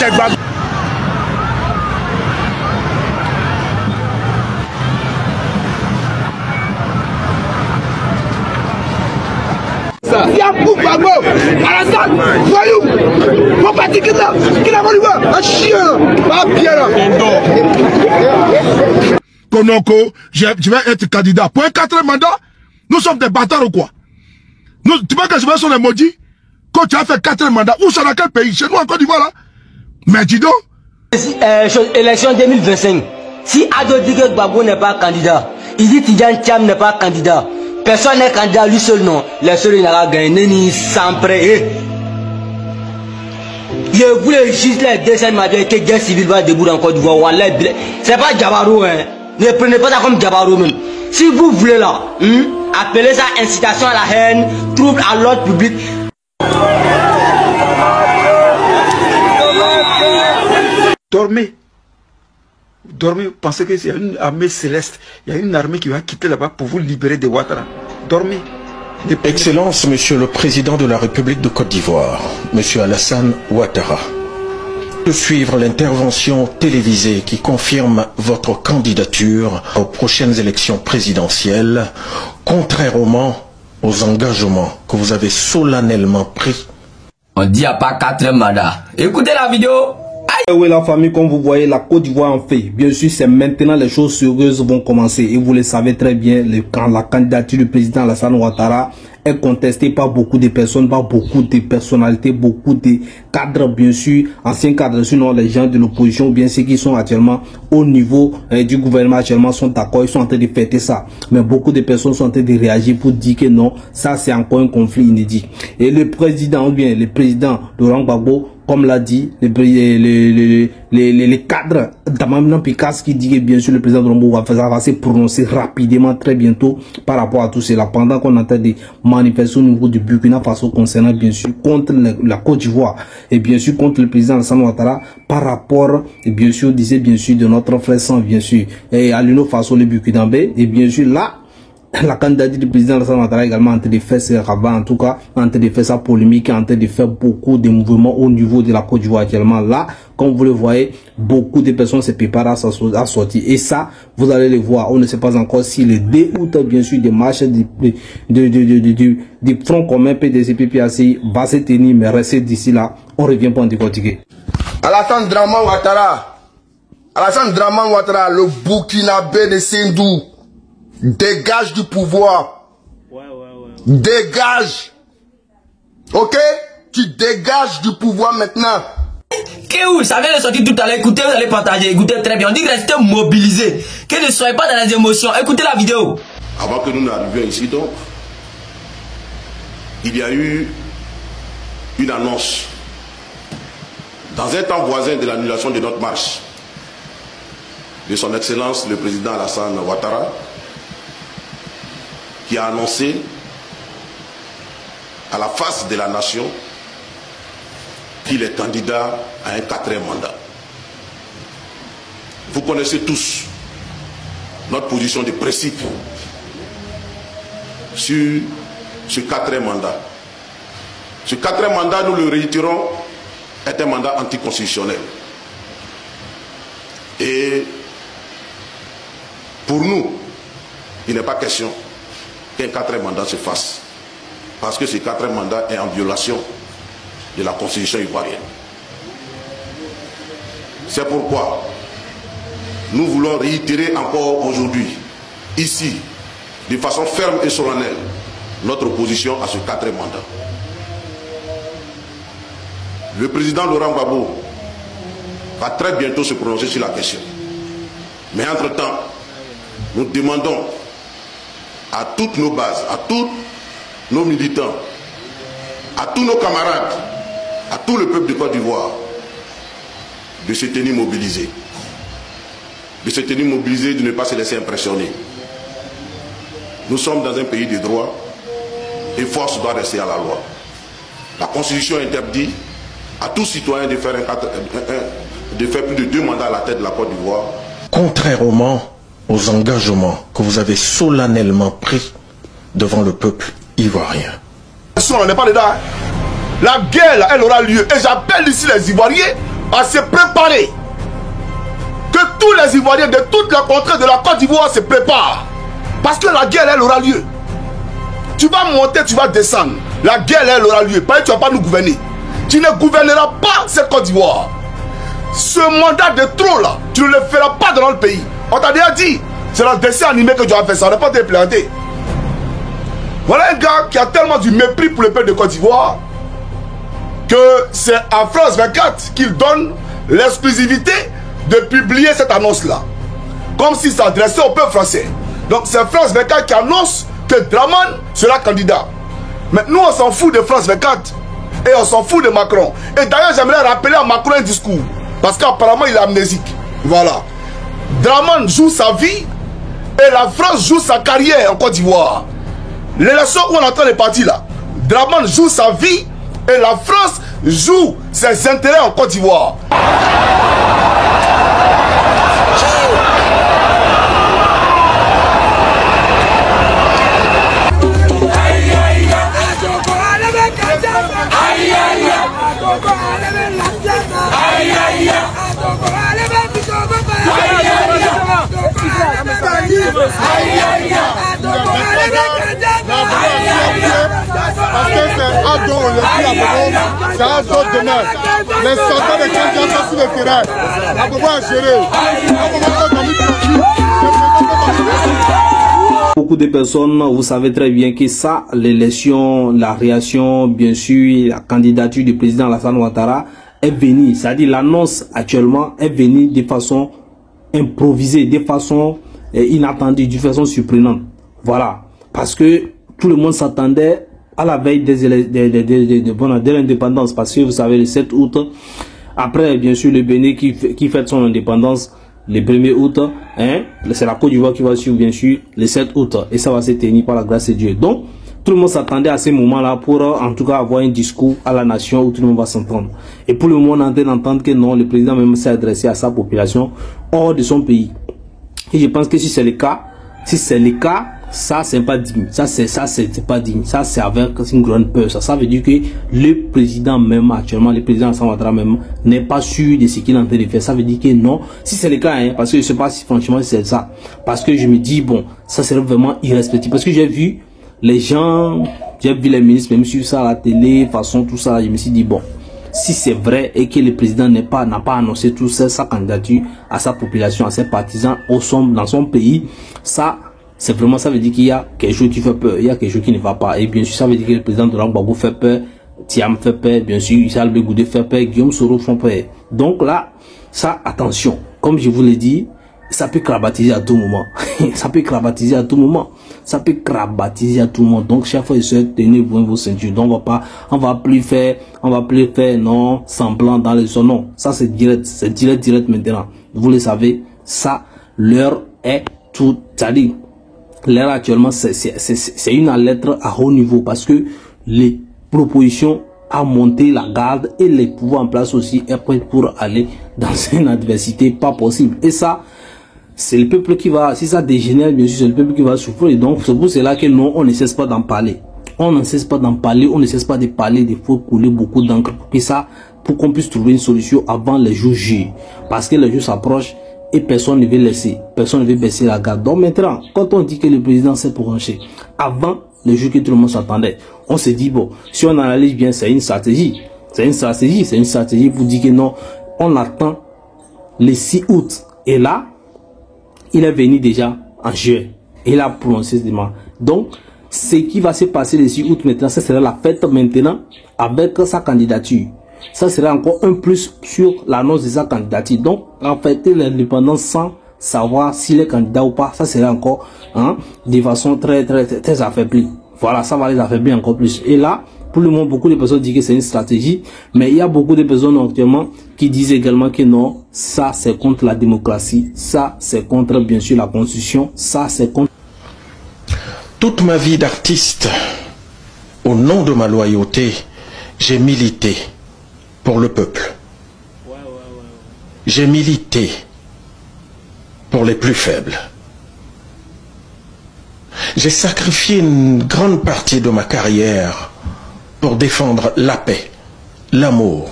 c'est Gbagbo. Yakou Gbagbo, Alassane, voyou, faut pas dire qu'il a voulu voir, un chien, pas bien là. Konoko, je vais être candidat. Pour un 4e mandat, nous sommes des bâtards ou quoi? Tu vois que je vais sur les maudits? Quand tu as fait 4e mandat, où ça dans quel pays? Chez nous en Côte d'Ivoire là? Mais dis donc. Élection 2025. Si Ado dit que Gbagbo n'est pas candidat, il dit Tidjane Thiam n'est pas candidat. Personne n'est candidat, lui seul non. Les seuls il n'a gagné ni sans prêt. Je voulais juste les deuxième mandat que guerre civile va debout en Côte d'Ivoire. C'est pas Diabaro, hein. Ne prenez pas ça comme Diabaro même. Si vous voulez là, appelez ça incitation à la haine, trouble à l'ordre public. Dormez. Dormez, pensez qu'il y a une armée céleste, il y a une armée qui va quitter là-bas pour vous libérer de Ouattara. Dormez. Excellence, Monsieur le Président de la République de Côte d'Ivoire, Monsieur Alassane Ouattara. De suivre l'intervention télévisée qui confirme votre candidature aux prochaines élections présidentielles, contrairement aux engagements que vous avez solennellement pris. On dit à pas 4 mandats. Écoutez la vidéo. Oui, la famille, comme vous voyez, la Côte d'Ivoire en fait. Bien sûr, c'est maintenant les choses sérieuses vont commencer. Et vous le savez très bien, quand la candidature du président Alassane Ouattara est contestée par beaucoup de personnes, par beaucoup de personnalités, beaucoup de cadres, bien sûr, anciens cadres, sinon les gens de l'opposition, bien ceux qui sont actuellement au niveau du gouvernement actuellement sont d'accord, ils sont en train de fêter ça. Mais beaucoup de personnes sont en train de réagir pour dire que non, ça c'est encore un conflit inédit. Et le président, ou bien le président Laurent Gbagbo, comme l'a dit, les cadres d'Amamina Pikas qui dit que bien sûr le président Rombo va se prononcer rapidement très bientôt par rapport à tout cela. Pendant qu'on entend des manifestations au niveau du Burkina Faso concernant bien sûr contre la Côte d'Ivoire et bien sûr contre le président Alassane Ouattara par rapport et bien sûr disait bien sûr de notre frère sang bien sûr et à l'Union Faso le Burkinabé et bien sûr là la candidature du président Alassane Ouattara également en train de faire ses rabats, en tout cas en train de faire sa polémique, en train de faire beaucoup de mouvements au niveau de la Côte d'Ivoire actuellement. Là, comme vous le voyez, beaucoup de personnes se préparent à sortir. Et ça, vous allez le voir. On ne sait pas encore si le 2 août, bien sûr, des marches du Front commun PDC-PPACI va se tenir, mais restez d'ici là. On revient pour en décortiquer. Alassane Dramane Ouattara. Alassane Dramane Ouattara, le Burkinabé de Sendou. Dégage du pouvoir. Dégage. Ok? Tu dégages du pouvoir maintenant. Que ça vient de sortir tout à l'heure. Écoutez, vous allez partager. Écoutez très bien. On dit que restez mobilisés. Que ne soyez pas dans les émotions. Écoutez la vidéo. Avant que nous n'arrivions ici, donc, il y a eu une annonce dans un temps voisin de l'annulation de notre marche de son Excellence le président Alassane Ouattara, qui a annoncé à la face de la nation qu'il est candidat à un 4e mandat. Vous connaissez tous notre position de principe sur ce 4e mandat. Ce 4e mandat, nous le réitérons, est un mandat anticonstitutionnel. Et pour nous, il n'est pas question qu'un 4e mandat se fasse, parce que ce 4e mandat est en violation de la constitution ivoirienne. C'est pourquoi nous voulons réitérer encore aujourd'hui, ici, de façon ferme et solennelle, notre opposition à ce 4e mandat. Le président Laurent Gbagbo va très bientôt se prononcer sur la question. Mais entre-temps, nous demandons à toutes nos bases, à tous nos militants, à tous nos camarades, à tout le peuple de Côte d'Ivoire, de se tenir mobilisés. De se tenir mobilisés, de ne pas se laisser impressionner. Nous sommes dans un pays de droit et force doit rester à la loi. La Constitution interdit à tout citoyen de faire, de faire plus de 2 mandats à la tête de la Côte d'Ivoire. Contrairement aux engagements que vous avez solennellement pris devant le peuple ivoirien. On n'est pas dedans. La guerre, elle aura lieu. Et j'appelle ici les Ivoiriens à se préparer. Que tous les Ivoiriens de toutes les contrées de la Côte d'Ivoire se préparent. Parce que la guerre, elle aura lieu. Tu vas monter, tu vas descendre. La guerre, elle aura lieu. Parce que tu ne vas pas nous gouverner. Tu ne gouverneras pas cette Côte d'Ivoire. Ce mandat de trop là, tu ne le feras pas dans notre pays. On t'a déjà dit, c'est dans le dessin animé que tu as fait ça. On n'a pas été planté. Voilà un gars qui a tellement du mépris pour le peuple de Côte d'Ivoire que c'est à France 24 qu'il donne l'exclusivité de publier cette annonce-là. Comme s'il s'adressait au peuple français. Donc c'est France 24 qui annonce que Dramane sera candidat. Mais nous on s'en fout de France 24 et on s'en fout de Macron. Et d'ailleurs j'aimerais rappeler à Macron un discours. Parce qu'apparemment il est amnésique. Voilà. Dramane joue sa vie et la France joue sa carrière en Côte d'Ivoire. L'élection où on est en train de partir là, Dramane joue sa vie et la France joue ses intérêts en Côte d'Ivoire. Parce que c'est Ado, on le dit à Bobo, c'est Ado demain. Les soldats de Kenya sont sur le terrain. À Bobo a géré. Beaucoup de personnes, vous savez très bien que ça, l'élection, la réaction, bien sûr, la candidature du président Alassane Ouattara est venue. C'est-à-dire l'annonce actuellement est venue de façon improvisée, de façon inattendue, de façon surprenante. Voilà. Parce que tout le monde s'attendait à la veille de l'indépendance. Parce que vous savez, le 7 août, après bien sûr le Bénin qui fête son indépendance le 1er août, hein, c'est la Côte d'Ivoire qui va suivre bien sûr le 7 août. Et ça va se tenir par la grâce de Dieu. Donc, tout le monde s'attendait à ces moments-là pour en tout cas avoir un discours à la nation où tout le monde va s'entendre. Et pour le moment, on est en train d'entendre que non, le président même s'est adressé à sa population hors de son pays. Et je pense que si c'est le cas, ça c'est pas digne. Ça c'est pas digne. Ça c'est avec une grande peur. Ça veut dire que le président même actuellement, le président Alassane Ouattara même n'est pas sûr de ce qu'il est en train de faire. Ça veut dire que non. Si c'est le cas, hein, parce que je sais pas si franchement c'est ça. Parce que je me dis bon, ça serait vraiment irrespectueux. Parce que j'ai vu les gens, j'ai vu les ministres même suivre ça à la télé, façon tout ça. Je me suis dit bon, si c'est vrai et que le président n'a pas annoncé tout ça, sa candidature à sa population, à ses partisans dans son pays, ça c'est vraiment, ça veut dire qu'il y a quelque chose qui fait peur, il y a quelque chose qui ne va pas. Et bien sûr, ça veut dire que le président de Gbagbo fait peur, Thiam fait peur, bien sûr, Issa Albé Goudé fait peur, Guillaume Soro font peur. Donc là, ça, attention, comme je vous l'ai dit, ça peut crabatiser à tout moment. Ça peut crabatiser à tout moment. Ça peut crabatiser à tout moment. Donc, chaque fois, tenez-vous vos ceintures. Donc, on va plus faire, non, semblant dans les zones. Non, ça, c'est direct maintenant. Vous le savez, ça, l'heure est tout, c'est-à-dire, l'heure actuellement, c'est une alerte à haut niveau parce que les propositions à monter la garde et les pouvoirs en place aussi est prêt pour aller dans une adversité pas possible. Et ça, c'est le peuple qui va, si ça dégénère, bien sûr, c'est le peuple qui va souffrir. Et donc, c'est pour cela que non, on ne cesse pas d'en parler. On ne cesse pas d'en parler, on ne cesse pas de parler, il faut couler beaucoup d'encre pour qu'on puisse trouver une solution avant les jours J. Parce que les jours s'approchent et personne ne veut laisser, personne ne veut baisser la garde. Donc maintenant, quand on dit que le président s'est branché, avant le jour que tout le monde s'attendait, on se dit bon, si on analyse bien, c'est une stratégie. C'est une stratégie pour dire que non, on attend le 6 août. Et là, il est venu déjà en juillet. Et il a prononcé ce demande. Donc, ce qui va se passer le 6 août maintenant, ça sera la fête maintenant avec sa candidature. Ça sera encore un plus sur l'annonce de sa candidature. Donc, en fait, l'indépendance sans savoir s'il est candidat ou pas, ça sera encore de façon très affaiblie. Voilà, ça va les affaiblir encore plus. Et là, pour le moment, beaucoup de personnes disent que c'est une stratégie, mais il y a beaucoup de personnes actuellement qui disent également que non, ça c'est contre la démocratie, ça c'est contre bien sûr la constitution, ça c'est contre... Toute ma vie d'artiste, au nom de ma loyauté, j'ai milité pour le peuple. J'ai milité pour les plus faibles. J'ai sacrifié une grande partie de ma carrière pour défendre la paix, l'amour,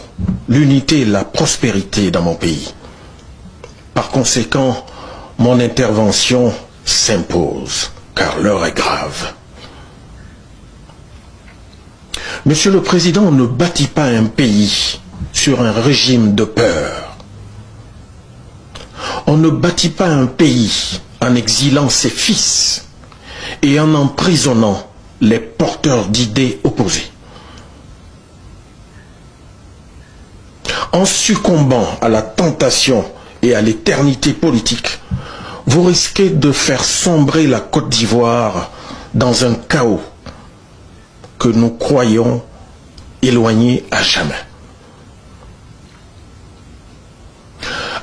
l'unité et la prospérité dans mon pays. Par conséquent, mon intervention s'impose, car l'heure est grave. Monsieur le Président, on ne bâtit pas un pays sur un régime de peur. On ne bâtit pas un pays en exilant ses fils et en emprisonnant les porteurs d'idées opposées. En succombant à la tentation et à l'éternité politique, vous risquez de faire sombrer la Côte d'Ivoire dans un chaos que nous croyons éloigné à jamais.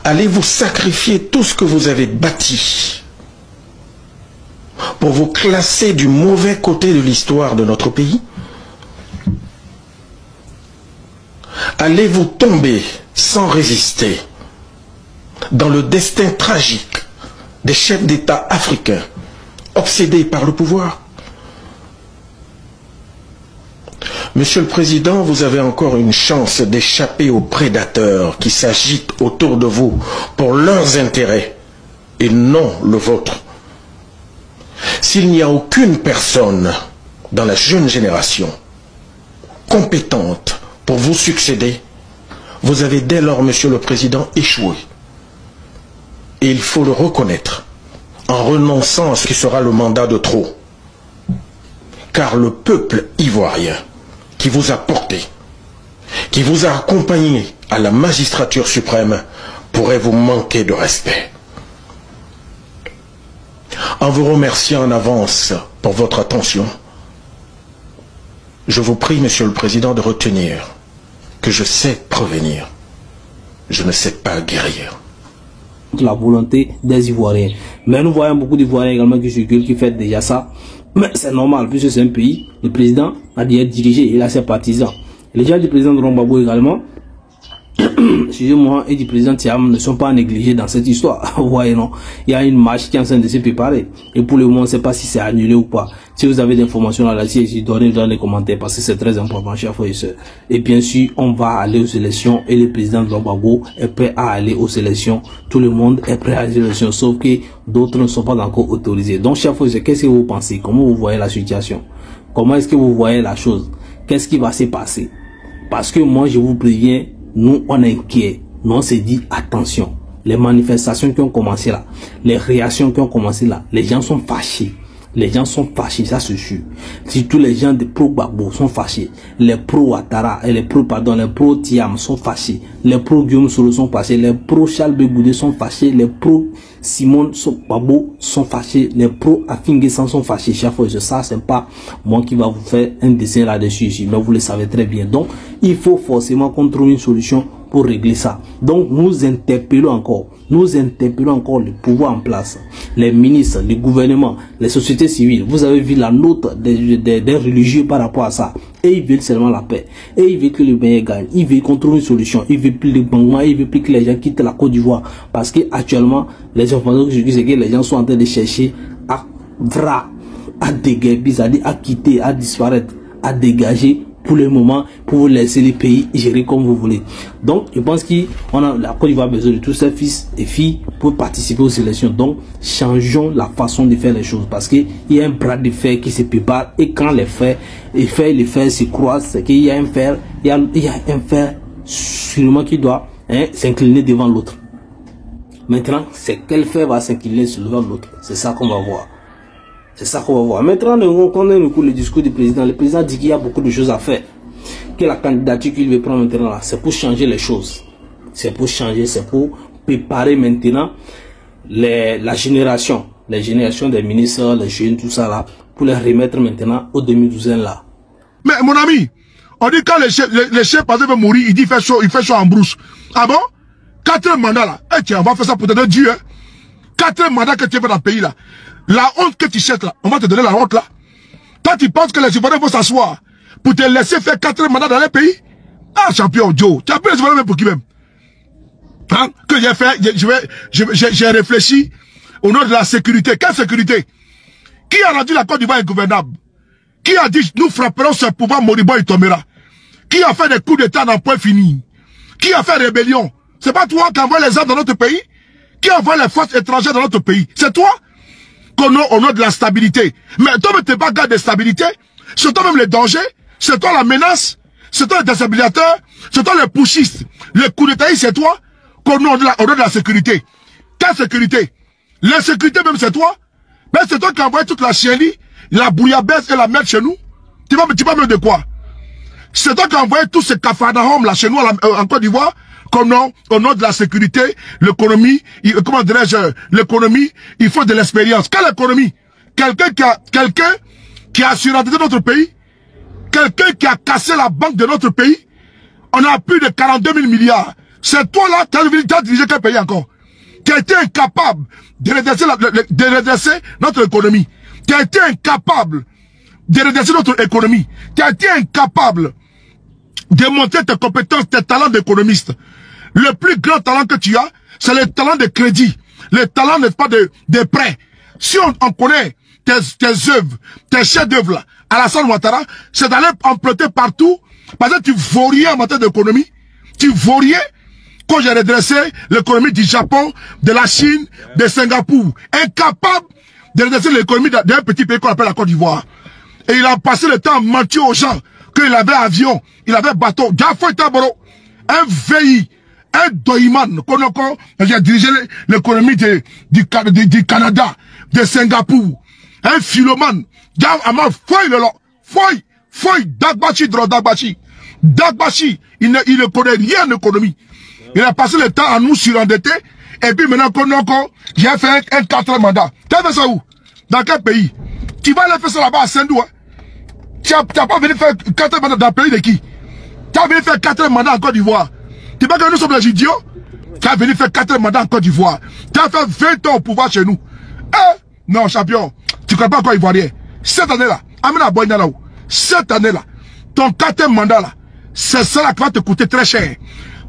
Allez-vous sacrifier tout ce que vous avez bâti pour vous classer du mauvais côté de l'histoire de notre pays? Allez-vous tomber sans résister dans le destin tragique des chefs d'État africains obsédés par le pouvoir? Monsieur le Président, vous avez encore une chance d'échapper aux prédateurs qui s'agitent autour de vous pour leurs intérêts et non le vôtre. S'il n'y a aucune personne dans la jeune génération compétente pour vous succéder, vous avez dès lors, Monsieur le Président, échoué. Et il faut le reconnaître en renonçant à ce qui sera le mandat de trop. Car le peuple ivoirien qui vous a porté, qui vous a accompagné à la magistrature suprême, pourrait vous manquer de respect. En vous remerciant en avance pour votre attention, je vous prie, Monsieur le Président, de retenir que je sais prévenir, je ne sais pas guérir. La volonté des Ivoiriens. Mais nous voyons beaucoup d'Ivoiriens également qui circulent, qui font déjà ça. Mais c'est normal, puisque c'est un pays, le président a déjà dirigé, il a ses partisans. Les gens du président de Laurent Gbagbo également, excusez-moi, et du président Thiam ne sont pas négligés dans cette histoire. Vous voyez, non? Il y a une marche qui est en train de se préparer. Et pour le moment, on ne sait pas si c'est annulé ou pas. Si vous avez des informations là-dessus, donnez dans les commentaires parce que c'est très important, chers frères et sœurs. Et bien sûr, on va aller aux élections et le président de Laurent Gbagbo est prêt à aller aux élections. Tout le monde est prêt à aller aux élections, sauf que d'autres ne sont pas encore autorisés. Donc, chers frères et sœurs, qu'est-ce que vous pensez? Comment vous voyez la situation? Comment est-ce que vous voyez la chose? Qu'est-ce qui va se passer? Parce que moi, je vous préviens, nous, on est inquiets. Nous, on s'est dit, attention, les manifestations qui ont commencé là, les réactions qui ont commencé là, les gens sont fâchés. Les gens sont fâchés, ça se suit. Si tous les gens de pro-Gbagbo sont fâchés, les pro-Ouattara et les pro-Thiam sont fâchés, les pro-Guillaume Soro sont fâchés, les pro-Charles Begoudé sont fâchés, les pro-Simon Gbagbo sont fâchés, les pro-Afinguessan sont fâchés. Chaque fois, ça, c'est pas moi qui va vous faire un dessin là-dessus ici, mais vous le savez très bien. Donc, il faut forcément qu'on trouve une solution pour régler ça. Donc nous interpellons encore le pouvoir en place, les ministres, les gouvernements, les sociétés civiles. Vous avez vu la note des religieux par rapport à ça. Et ils veulent seulement la paix. Et ils veulent que le meilleur gagne. Ils veulent qu'on trouve une solution. Ils veulent plus de banquements. Ils veulent plus que les gens quittent la Côte d'Ivoire. Parce que actuellement, les informations que je dis, c'est que les gens sont en train de chercher à dégager, c'est-à-dire à quitter, à disparaître, à dégager pour le moment, pour vous laisser les pays gérer comme vous voulez. Donc, je pense qu'on a la Côte d'Ivoire besoin de tous ses fils et filles pour participer aux élections. Donc, changeons la façon de faire les choses parce qu'il y a un bras de fer qui se prépare et quand les fers se croisent, c'est qu'il y a un fer, il y a un fer sûrement qui doit s'incliner devant l'autre. Maintenant, c'est quel fer va s'incliner devant l'autre. C'est ça qu'on va voir. C'est ça qu'on va voir. Maintenant, on connaît le discours du président. Le président dit qu'il y a beaucoup de choses à faire. Que la candidature qu'il veut prendre maintenant là, c'est pour changer les choses. C'est pour changer, c'est pour préparer maintenant la génération. Les générations des ministres, les jeunes, tout ça là, pour les remettre maintenant au 2012 là. Mais mon ami, on dit quand les chefs veulent mourir, il dit il fait chaud en brousse. Ah bon? 4 mandats là. Eh tiens, on va faire ça pour te donner Dieu. 4 mandats que tu fais dans le pays là. La honte que tu cherches là, on va te donner la honte là. Toi tu penses que les Ivoiriens vont s'asseoir pour te laisser faire 4 mandats dans les pays? Ah champion Joe, tu as pris les Ivoiriens même pour qui même? Hein? Que j'ai fait, j'ai réfléchi au nom de la sécurité. Quelle sécurité? Qui a rendu la Côte d'Ivoire ingouvernable? Qui a dit nous frapperons ce pouvoir moribond et tombera? Qui a fait des coups d'état dans point fini? Qui a fait rébellion? C'est pas toi qui envoie les armes dans notre pays? Qui envoie les forces étrangères dans notre pays? C'est toi? Au nom de la stabilité. Mais toi, tu n'es pas garde de stabilité. C'est toi même les dangers. C'est toi la menace. C'est toi le déstabilisateur. C'est toi le pushistes. Le coup d'état, c'est toi. Au nom de la sécurité. Quelle sécurité? L'insécurité même, c'est toi. Mais c'est toi qui envoie toute la chienlit, la bouillabaisse et la merde chez nous. Tu vas même de quoi? C'est toi qui as envoyé tous ces cafarnaums là chez nous en Côte d'Ivoire, au nom de la sécurité, l'économie, comment dirais-je, l'économie, il faut de l'expérience. Quelle économie? Quelqu'un qui a surendeté notre pays, quelqu'un qui a cassé la banque de notre pays, on a plus de 42 000 milliards. C'est toi là, tu as dirigé quel pays encore? Qui a été incapable de redresser notre économie. Qui a été incapable de redresser notre économie. Qui a été incapable de montrer tes compétences, tes talents d'économiste. Le plus grand talent que tu as, c'est le talent de crédit. Le talent n'est pas de prêt. Si on connaît tes œuvres, tes chefs-d'œuvre là, Alassane Ouattara, c'est d'aller emprunter partout, parce que tu vaux rien en matière d'économie. Tu vaux rien. Quand j'ai redressé l'économie du Japon, de la Chine, de Singapour, incapable de redresser l'économie d'un petit pays qu'on appelle la Côte d'Ivoire. Et il a passé le temps à mentir aux gens qu'il avait avion, il avait bateau. Un VI, un Doiman, j'ai dirigé l'économie du Canada, de Singapour. Un Philoman, Dagbashi, il ne connaît rien en économie. Il a passé le temps à nous surendetter. Et puis maintenant, j'ai fait un 4 mandats. Tu as fait ça où? Dans quel pays? Tu vas aller faire ça là-bas à Saint-Dou. Tu n'as pas venu faire 4 mandats dans le pays de qui? Tu as venu faire 4 mandats en Côte d'Ivoire. Tu ne sais pas que nous sommes des idiots? Tu as venu faire 4 mandats en Côte d'Ivoire. Tu as fait 20 ans au pouvoir chez nous. Non, champion. Tu ne connais pas encore Ivoirien. Cette année-là, Amina Boyna là-haut. Cette année-là, ton 4e mandat là, c'est ça là qui va te coûter très cher.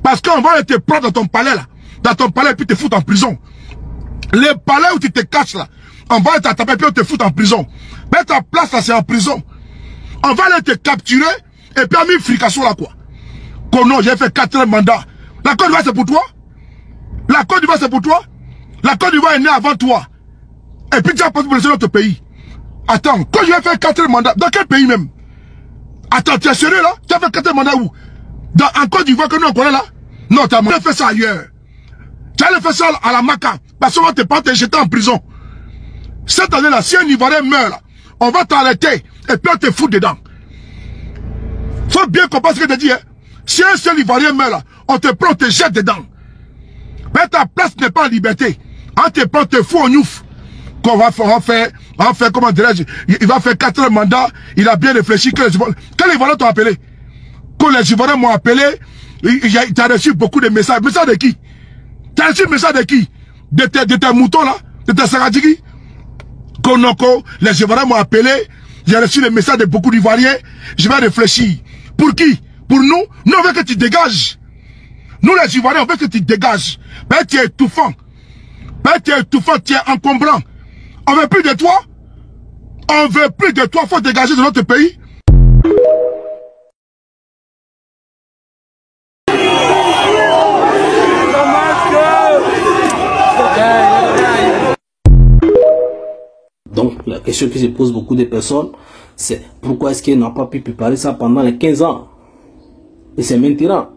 Parce qu'on va te prendre dans ton palais là. Dans ton palais et puis te foutre en prison. Les palais où tu te caches là, on va t'attraper et puis on te foutre en prison. Mais ta place là c'est en prison. On va aller te capturer et puis on mis fricassou là quoi. Non, j'ai fait 4 mandats. La Côte d'Ivoire c'est pour toi? La Côte d'Ivoire c'est pour toi? La Côte d'Ivoire est née avant toi. Et puis tu as pas pour laisser notre pays. Attends, quand je vais faire 4 mandats, dans quel pays même? Attends, tu es sérieux là? Tu as fait 4 mandats où? En Côte d'Ivoire que nous on connaît là? Non, tu as fait ça ailleurs. Tu allais faire ça à la Maca. Parce qu'on va te prendre et te jeter en prison. Cette année-là, si un Ivoirien meurt là, on va t'arrêter et puis on te fout dedans. Faut bien comprendre ce que je te dis. Hein? Si un seul Ivoirien meurt là, on te prend, on te jette dedans. Mais ta place n'est pas en liberté. On te prend, on te fout au nouf. Qu'on va faire, comment dirais-je, il va faire 4 mandats, il a bien réfléchi. Quels Ivoiriens t'ont appelé? Quand les Ivoiriens m'ont appelé, tu as reçu beaucoup de messages. Messages de qui? Tu as reçu le message de qui? De tes moutons là? De tes saradjigis? Konoko, les Ivoiriens m'ont appelé, j'ai reçu le message de beaucoup d'Ivoiriens, je vais réfléchir. Pour qui? Pour nous? Nous on veut que tu dégages. Nous les Ivoiriens on veut que tu dégages. Ben tu es étouffant. Tu es encombrant. On veut plus de toi. On veut plus de toi, faut dégager de notre pays. Donc, la question qui se pose beaucoup de personnes, c'est pourquoi est-ce qu'elle n'a pas pu préparer ça pendant les 15 ans? Et c'est maintenant.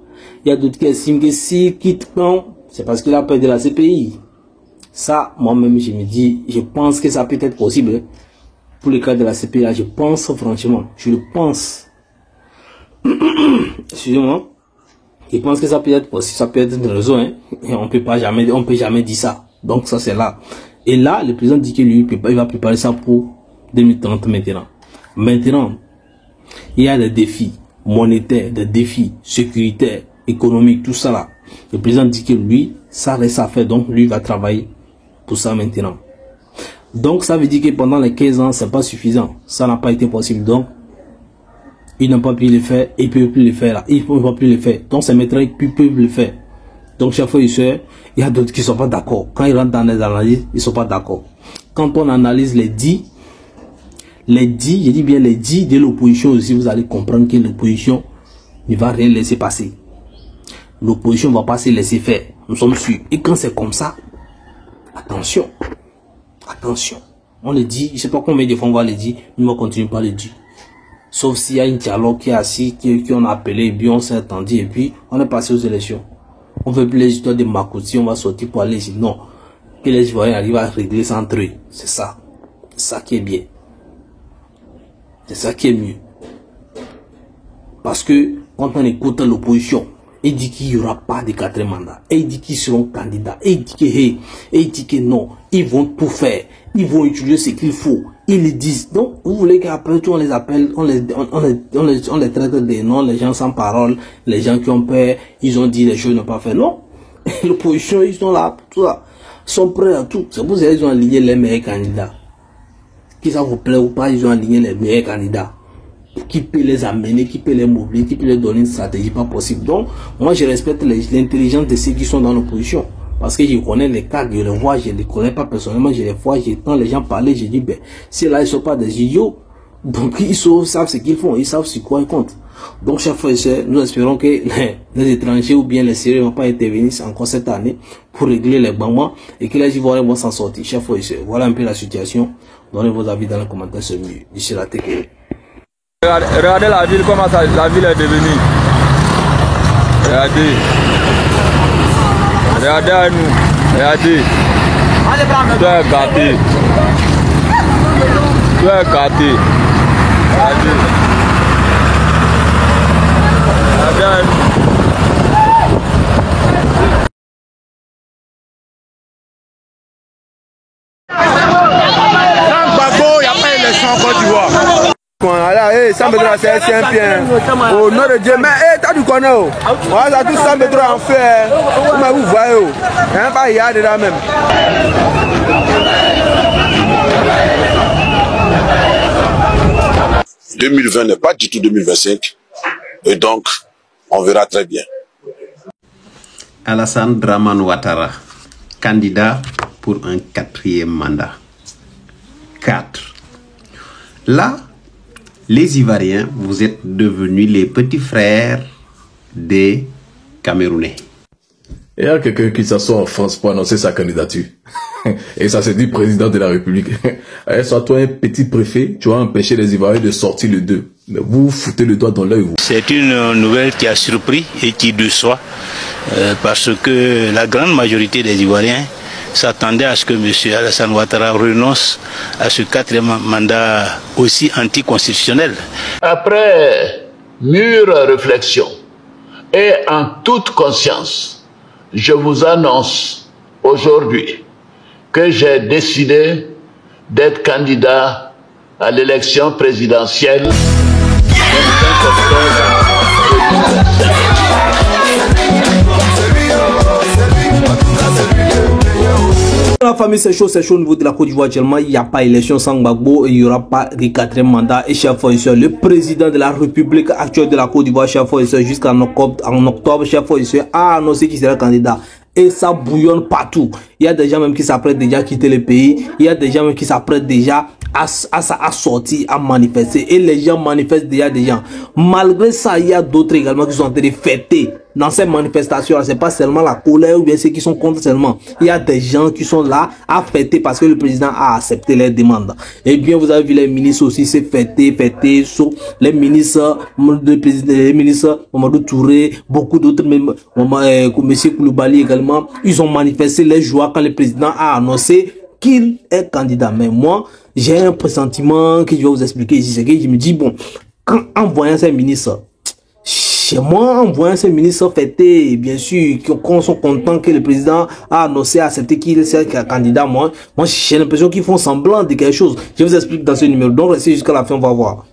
Il y a d'autres qui estiment que s'il quitte, c'est parce qu'il a peur de la CPI. Ça, moi-même, je me dis, je pense que ça peut être possible. Pour le cas de la CPI, je pense franchement, je le pense. Excusez-moi. Je pense que ça peut être possible, ça peut être une raison, hein. Et on peut jamais dire ça. Donc ça, c'est là. Et là, le président dit que lui, il va préparer ça pour 2030 maintenant. Maintenant, il y a des défis monétaires, des défis sécuritaires, économiques, tout ça là. Le président dit que lui, ça reste à faire, donc lui va travailler pour ça maintenant. Donc ça veut dire que pendant les 15 ans, c'est pas suffisant. Ça n'a pas été possible. Donc, il n'a pas pu le faire, il ne peut plus le faire là. Il ne peut plus le faire. Donc c'est maintenant qu'ils peuvent le faire. Donc, chers frères et sœurs, il y a d'autres qui ne sont pas d'accord. Quand ils rentrent dans les analyses, ils ne sont pas d'accord. Quand on analyse les dits, je dis bien les dits de l'opposition aussi, vous allez comprendre que l'opposition ne va rien laisser passer. l'opposition ne va pas se laisser faire. Nous sommes sûrs. Et quand c'est comme ça, attention. Attention. On le dit, je ne sais pas combien de fois on va le dire, mais on va continuer par le dire. Sauf s'il y a un dialogue qui est assis, qui on a appelé, et puis on s'est attendu, et puis on est passé aux élections. On ne veut plus les histoires de Makouti, on va sortir pour aller ici. Non. Que les Ivoiriens arrivent à régler ça entre eux. C'est ça. C'est ça qui est bien. C'est ça qui est mieux. Parce que quand on écoute l'opposition, il dit qu'il n'y aura pas de 4e mandat. Et il dit qu'ils seront candidats. Et il dit que, hey, et il dit que non. Ils vont tout faire. Ils vont utiliser ce qu'il faut. Ils le disent. Donc, vous voulez qu'après tout, on les appelle, on les traite des noms, les gens sans parole, les gens qui ont peur, ils ont dit les choses n'ont pas fait. Non. L'opposition, ils sont là, tout ça. Ils sont prêts à tout. C'est pour ça qu'ils ont aligné les meilleurs candidats. Que ça vous plaît ou pas, ils ont aligné les meilleurs candidats. Qui peut les amener, qui peut les mobiliser, qui peut les donner une stratégie pas possible. Donc, moi, je respecte l'intelligence de ceux qui sont dans l'opposition. Parce que je connais les cas, je les vois, je ne les connais pas personnellement, je les vois, j'entends les gens parler, je dis, ben, si là, ils ne sont pas des idiots, donc ils savent ce qu'ils font, ils savent sur quoi ils comptent. Donc, chers frères et sœurs, nous espérons que les étrangers ou bien les Syriens ne vont pas intervenir encore cette année pour régler les bancs et que les Ivoiriens vont s'en sortir. Chers frères et sœurs, voilà un peu la situation. Donnez vos avis dans les commentaires, c'est mieux. D'ici là, TK. Regardez la ville, comment ça, la ville est devenue. Regardez. Regardez à nous. Regardez. Tout est gâté. Tout est gâté. Regardez. Regardez à nous. Ça me doit c'est un bien. Au nom de Dieu, mais t'as du connais. Moi, ça tout ça me doit en faire. Mais vous voyez, il n'y a pas y a dedans même. 2020 n'est pas du tout 2025. Et donc, on verra très bien. Alassane Dramane Ouattara, candidat pour un 4e mandat. 4. Là, les Ivoiriens, vous êtes devenus les petits frères des Camerounais. Il y a quelqu'un qui s'assoit en France pour annoncer sa candidature. Et ça se dit président de la République. Soit toi un petit préfet, tu vas empêcher les Ivoiriens de sortir le 2. Mais vous foutez le doigt dans l'œil. C'est une nouvelle qui a surpris et qui déçoit. Parce que la grande majorité des Ivoiriens s'attendait à ce que M. Alassane Ouattara renonce à ce 4e mandat aussi anticonstitutionnel. Après mûre réflexion et en toute conscience, je vous annonce aujourd'hui que j'ai décidé d'être candidat à l'élection présidentielle. La famille, c'est chaud au niveau de la Côte d'Ivoire actuellement. Il n'y a pas élection sans Gbagbo et il n'y aura pas de 4e mandat. Et chers frères et sœurs, le président de la République actuelle de la Côte d'Ivoire, chers frères et sœurs, jusqu'en octobre, chers frères et sœurs, a annoncé qu'il sera candidat. Et ça bouillonne partout. Il y a des gens même qui s'apprêtent déjà à quitter le pays. Il y a des gens même qui s'apprêtent déjà à sortir, à manifester. Et les gens manifestent déjà des gens. Malgré ça, il y a d'autres également qui sont en train de fêter. Dans ces manifestations, c'est pas seulement la colère ou bien ceux qui sont contre seulement. Il y a des gens qui sont là à fêter parce que le président a accepté les demandes. Et bien, vous avez vu les ministres aussi se fêter, les ministres, les ministres, Mamadou Touré, beaucoup d'autres, même, M. Koulibaly également, ils ont manifesté les joies quand le président a annoncé qu'il est candidat. Mais moi, j'ai un pressentiment que je vais vous expliquer ici. C'est que je me dis, bon, en voyant ces ministres, chez moi, en voyant ces ministres fêter, bien sûr, qu'on sont contents que le président a annoncé, accepté qu'il est candidat, moi j'ai l'impression qu'ils font semblant de quelque chose. Je vous explique dans ce numéro. Donc, restez jusqu'à la fin, on va voir.